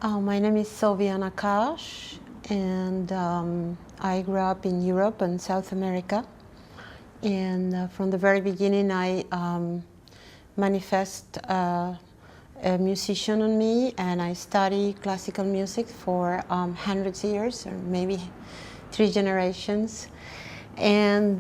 My name is Silvia Nakkach, and I grew up in Europe and South America. And from the very beginning, I manifest a musician on me, and I study classical music for hundreds of years, or maybe 3 generations. And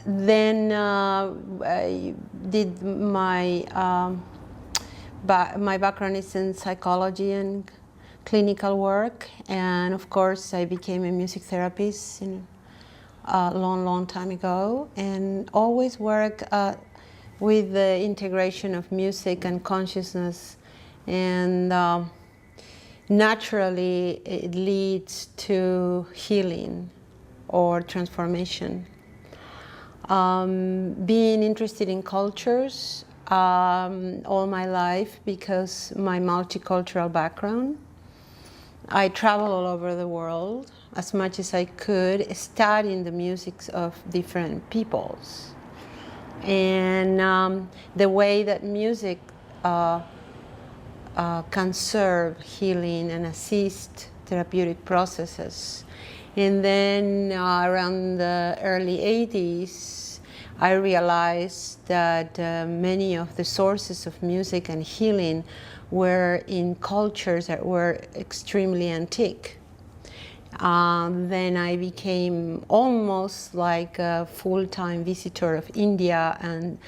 then I did my background is in psychology and clinical work, and of course I became a music therapist a long time ago, and always work with the integration of music and consciousness, and naturally it leads to healing or transformation. Being interested in cultures all my life because my multicultural background. I travel all over the world as much as I could, studying the music of different peoples. And the way that music can serve healing and assist therapeutic processes. And then around the early 80s, I realized that many of the sources of music and healing were in cultures that were extremely antique. Then I became almost like a full-time visitor of India and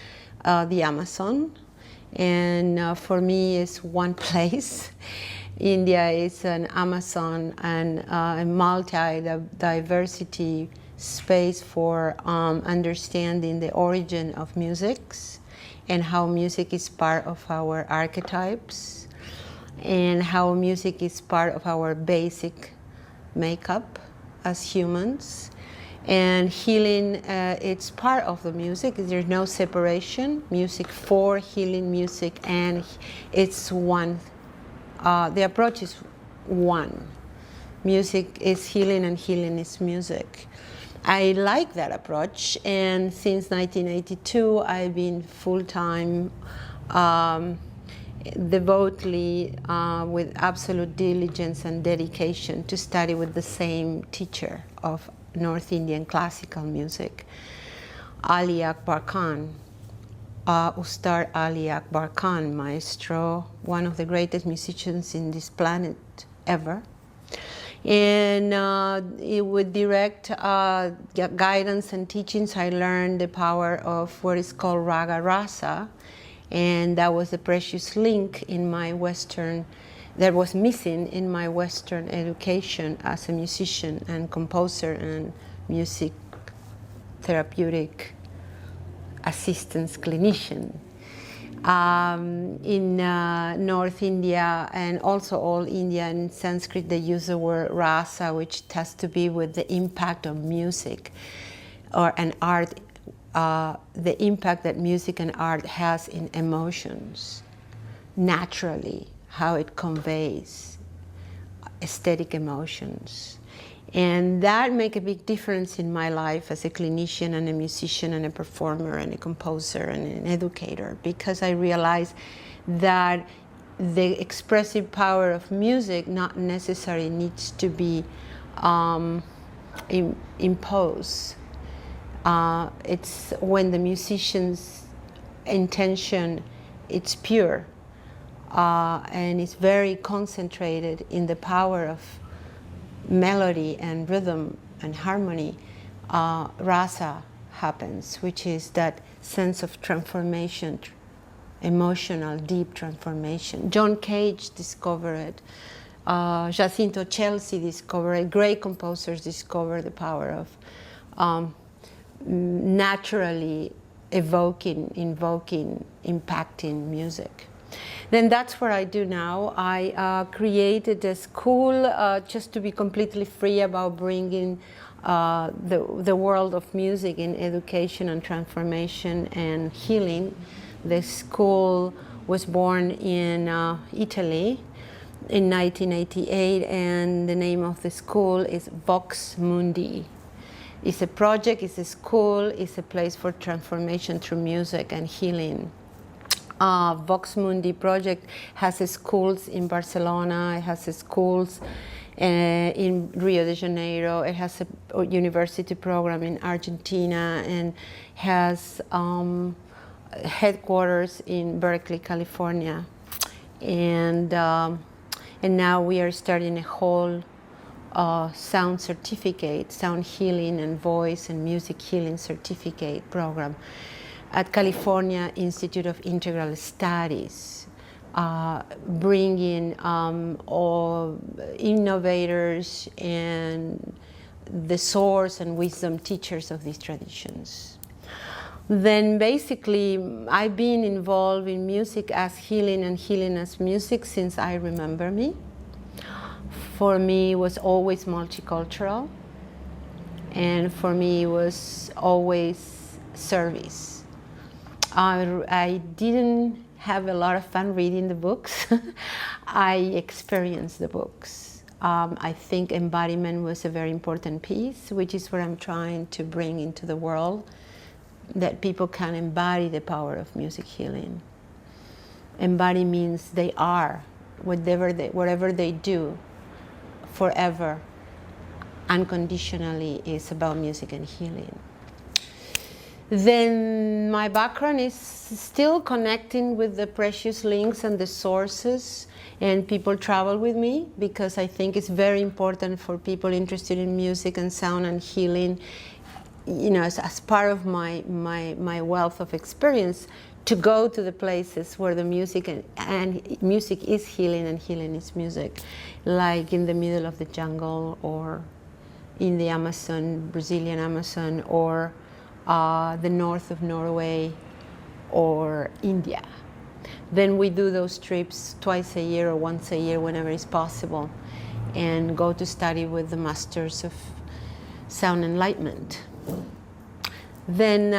the Amazon. And for me, it's one place. India is an Amazon and a multi-diversity space for understanding the origin of musics and how music is part of our archetypes and how music is part of our basic makeup as humans. And healing, it's part of the music. There's no separation. Music for healing music, and it's one. The approach is one. Music is healing and healing is music. I like that approach, and since 1982 I've been full-time, devotedly, with absolute diligence and dedication to study with the same teacher of North Indian classical music, Ali Akbar Khan. Ustad Ali Akbar Khan, maestro, one of the greatest musicians in this planet ever. And with direct guidance and teachings, I learned the power of what is called raga rasa, and that was a precious link in my Western, that was missing in my Western education as a musician and composer and music therapeutic assistance clinician. In North India and also all India, in Sanskrit they use the word rasa, which has to be with the impact of music or an art, the impact that music and art has in emotions, naturally, how it conveys aesthetic emotions. And that made a big difference in my life as a clinician and a musician and a performer and a composer and an educator, because I realized that the expressive power of music not necessarily needs to be imposed. It's when the musician's intention, it's pure, and it's very concentrated in the power of melody and rhythm and harmony, rasa happens, which is that sense of transformation, emotional, deep transformation. John Cage discovered it. Jacinto Chelsea discovered it. Great composers discovered the power of naturally invoking, impacting music. Then that's what I do now. I created a school just to be completely free about bringing the world of music in education and transformation and healing. The school was born in Italy in 1988, and the name of the school is Vox Mundi. It's a project, it's a school, it's a place for transformation through music and healing. Vox Mundi project has schools in Barcelona, it has schools in Rio de Janeiro, it has a university program in Argentina, and has headquarters in Berkeley, California. And now we are starting a whole sound certificate, sound healing and voice and music healing certificate program at California Institute of Integral Studies, bringing all innovators and the source and wisdom teachers of these traditions. Then basically, I've been involved in music as healing and healing as music since I remember me. For me, it was always multicultural, and for me, it was always service. I didn't have a lot of fun reading the books. I experienced the books. I think embodiment was a very important piece, which is what I'm trying to bring into the world, that people can embody the power of music healing. Embody means they are, whatever they do, forever, unconditionally, is about music and healing. Then my background is still connecting with the precious links and the sources, and people travel with me because I think it's very important for people interested in music and sound and healing, you know, as part of my wealth of experience, to go to the places where the music and music is healing and healing is music, like in the middle of the jungle, or in the Amazon, Brazilian Amazon, or the north of Norway, or India. Then we do those trips twice a year or once a year, whenever it's possible, and go to study with the masters of sound enlightenment. Then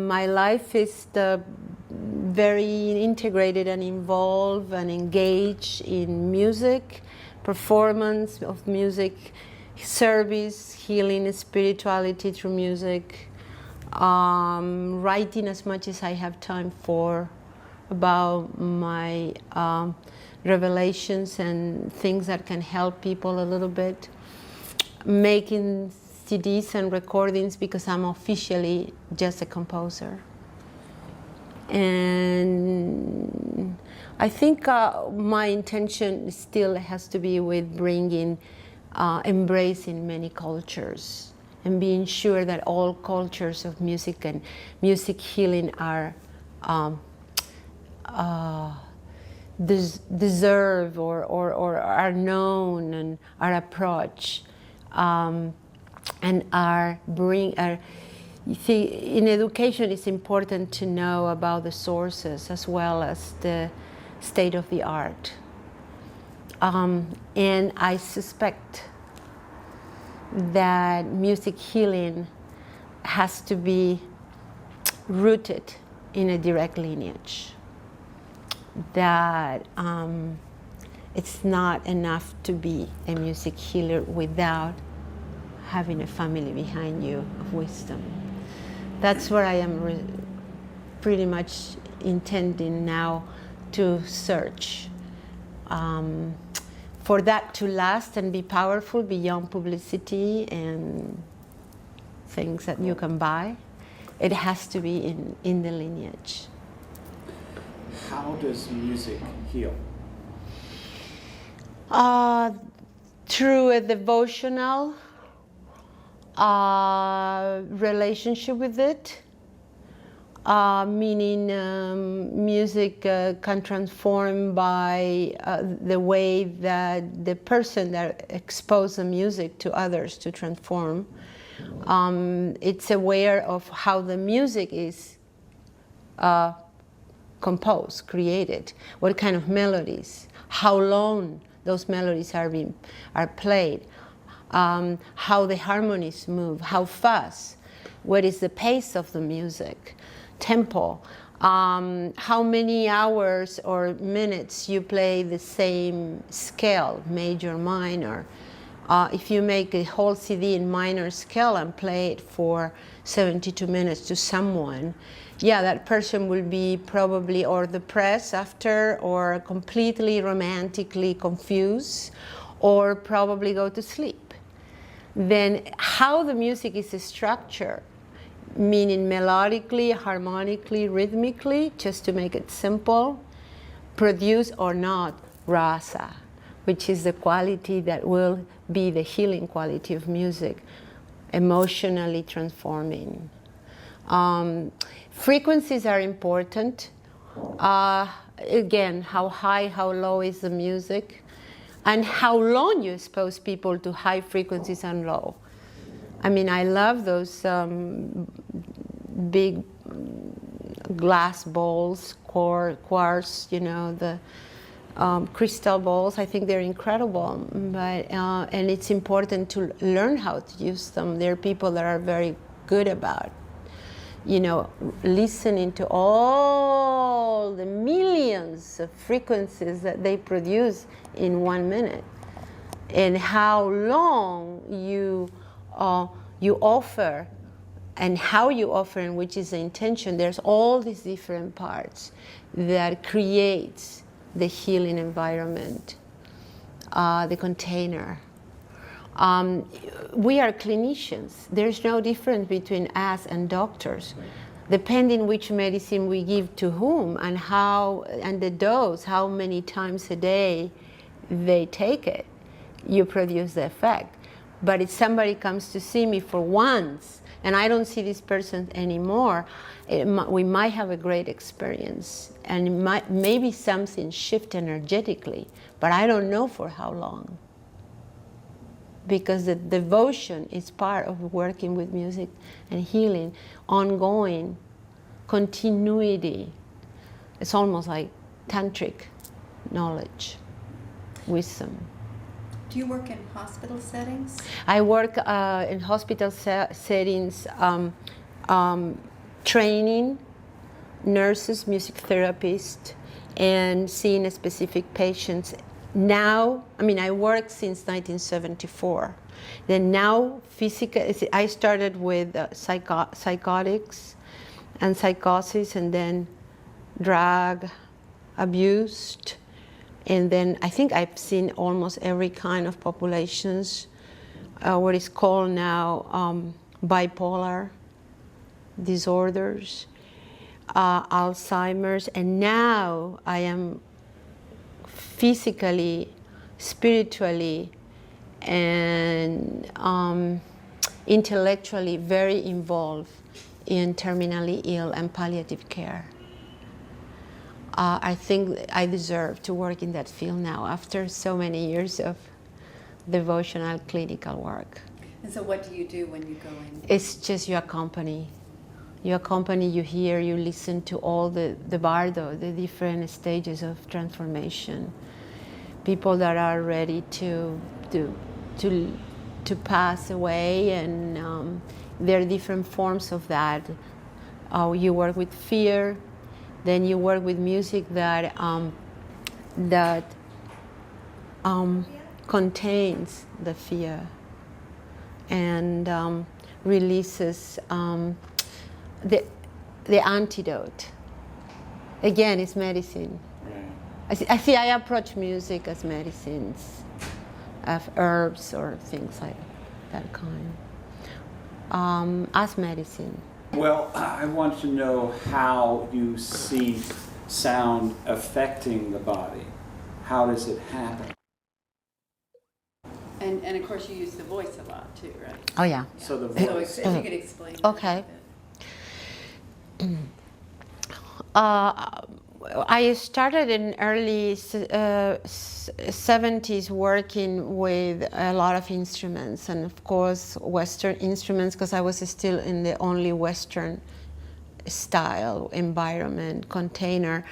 my life is very integrated and involved and engaged in music, performance of music, service, healing, spirituality through music, writing as much as I have time for about my revelations and things that can help people a little bit, making CDs and recordings because I'm officially just a composer. And I think my intention still has to be with bringing, embracing many cultures, and being sure that all cultures of music and music healing are deserve or are known and are approached, and you see, in education it's important to know about the sources as well as the state of the art. And I suspect that music healing has to be rooted in a direct lineage. That it's not enough to be a music healer without having a family behind you of wisdom. That's where I am pretty much intending now to search. For that to last and be powerful beyond publicity and things that you can buy, it has to be in the lineage. How does music heal? Through a devotional relationship with it, meaning music can transform by the way that the person that exposed the music to others to transform. It's aware of how the music is composed, created, what kind of melodies, how long those melodies are played, how the harmonies move, how fast, what is the pace of the music, tempo, how many hours or minutes you play the same scale, major, minor, If you make a whole CD in minor scale and play it for 72 minutes to someone, yeah, that person will be probably or depressed after, or completely romantically confused, or probably go to sleep. Then how the music is structured, meaning melodically, harmonically, rhythmically, just to make it simple, produce or not rasa, which is the quality that will be the healing quality of music, emotionally transforming. Frequencies are important. Again, how high, how low is the music, and how long you expose people to high frequencies and low. I mean, I love those big glass bowls, quartz, you know, the crystal balls. I think they're incredible, but and it's important to learn how to use them. There are people that are very good about, you know, listening to all the millions of frequencies that they produce in 1 minute, and how long you offer, and how you offer, and which is the intention. There's all these different parts that creates the healing environment, the container. We are clinicians. There's no difference between us and doctors. Depending which medicine we give to whom, and how, and the dose, how many times a day they take it, you produce the effect. But if somebody comes to see me for once, and I don't see this person anymore, we might have a great experience, and maybe something shift energetically, but I don't know for how long. Because the devotion is part of working with music and healing, ongoing, continuity. It's almost like tantric knowledge, wisdom. Do you work in hospital settings? I work in hospital settings, training nurses, music therapists, and seeing specific patients. Now, I mean, I worked since 1974. Then now, I started with psychotics and psychosis, and then drug abused. And then I think I've seen almost every kind of populations, what is called now bipolar disorders, Alzheimer's, and now I am physically, spiritually, and intellectually very involved in terminally ill and palliative care. I think I deserve to work in that field now after so many years of devotional clinical work. And so what do you do when you go in? It's just you accompany. You accompany, you hear, you listen to all the bardo, the different stages of transformation. People that are ready to pass away, and there are different forms of that. You work with fear. Then you work with music that contains the fear and releases the antidote. Again, it's medicine. I approach music as medicines, of herbs or things like that kind, as medicine. Well, I want to know how you see sound affecting the body. How does it happen? And of course you use the voice a lot too, right? Oh yeah. So the So voice. if you could explain that Okay. a bit. I started in early 70s working with a lot of instruments, and of course Western instruments, because I was still in the only Western style environment container.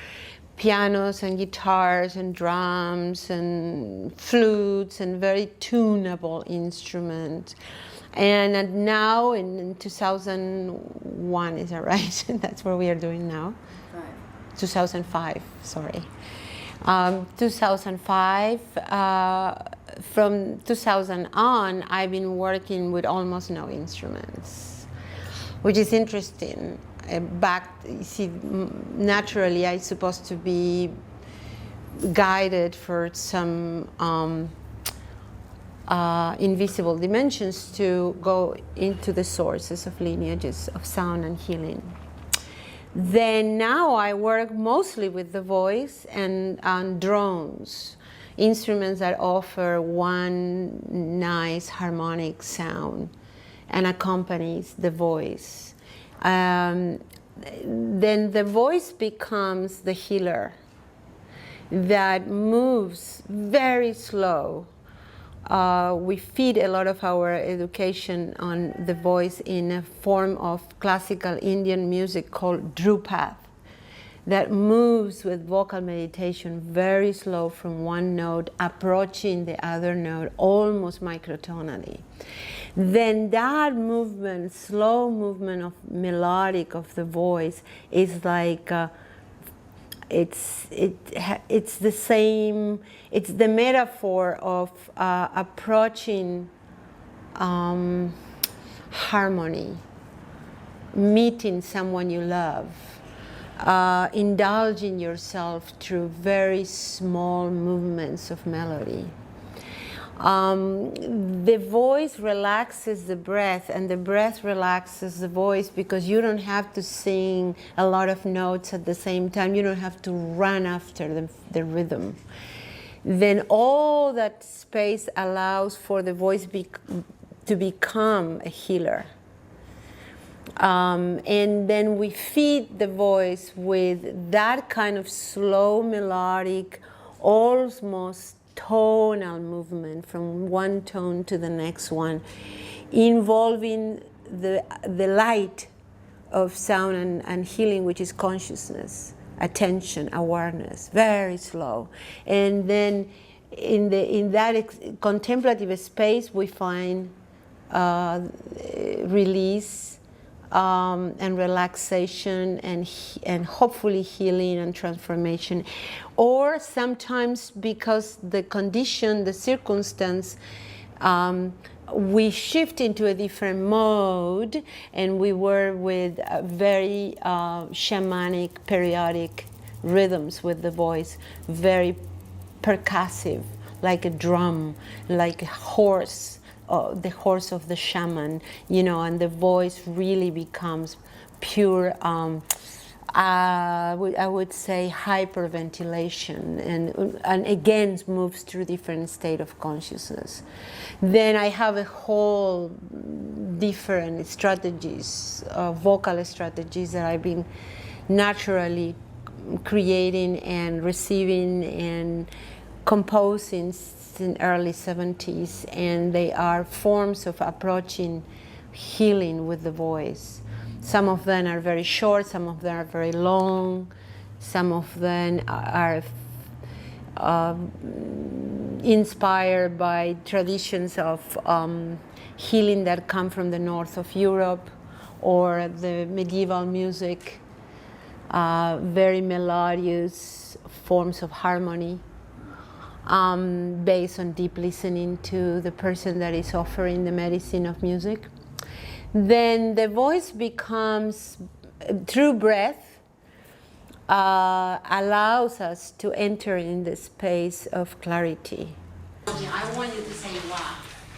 Pianos and guitars and drums and flutes and very tunable instruments. And now in 2001, is that right? That's what we are doing now. 2005, sorry. 2005, from 2000 on, I've been working with almost no instruments, which is interesting. You see, naturally, I'm supposed to be guided for some invisible dimensions to go into the sources of lineages of sound and healing. Then now I work mostly with the voice and drones, instruments that offer one nice harmonic sound and accompanies the voice. Then the voice becomes the healer that moves very slow. We feed a lot of our education on the voice in a form of classical Indian music called Drupad, that moves with vocal meditation very slow from one note, approaching the other note almost microtonally. Then that movement, slow movement of melodic of the voice, is like it's the same. It's the metaphor of approaching harmony, meeting someone you love, indulging yourself through very small movements of melody. The voice relaxes the breath, and the breath relaxes the voice, because you don't have to sing a lot of notes at the same time. You don't have to run after the rhythm. Then all that space allows for the voice to become a healer. And then we feed the voice with that kind of slow, melodic, almost tonal movement from one tone to the next one, involving the light of sound and healing, which is consciousness, attention, awareness, very slow. And then in that contemplative space, we find release and relaxation and hopefully healing and transformation. Or sometimes, because the condition, the circumstance, we shift into a different mode, and we work with very shamanic, periodic rhythms with the voice, very percussive, like a drum, like a horse, the horse of the shaman, and the voice really becomes pure, I would say, hyperventilation, and again moves through different state of consciousness. Then I have a whole different strategies, vocal strategies that I've been naturally creating and receiving and composing in early 70s, and they are forms of approaching healing with the voice. Some of them are very short, some of them are very long, some of them are inspired by traditions of healing that come from the north of Europe, or the medieval music, very melodious forms of harmony, based on deep listening to the person that is offering the medicine of music. Then the voice becomes, through breath, allows us to enter in the space of clarity. I want you to say wah,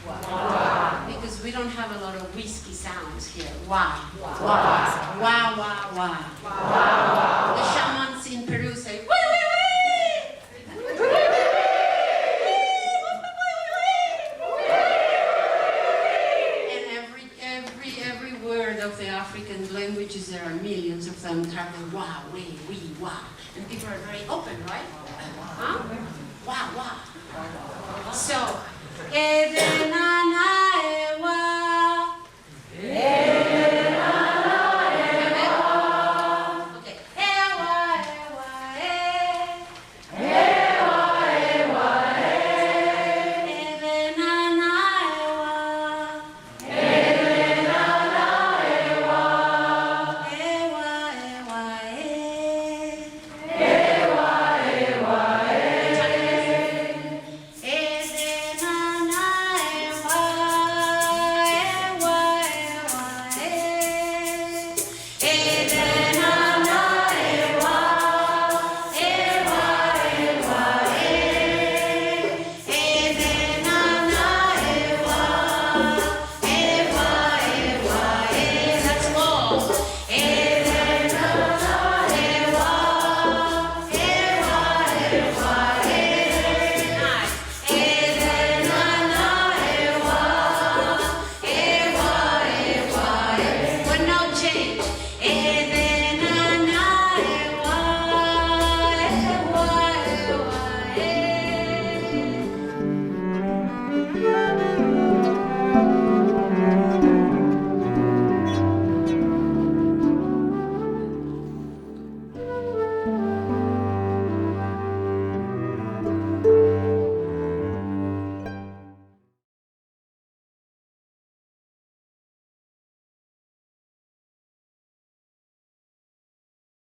wah, wah, because we don't have a lot of whiskey sounds here. Wah, wah, wah, wah, wah, wah, wah. The shamans in Peru say wah, wah, wah. Of the African languages, there are millions of them, travel wah, wee, wah, and people are very open, right? Huh? Wah, wah. So,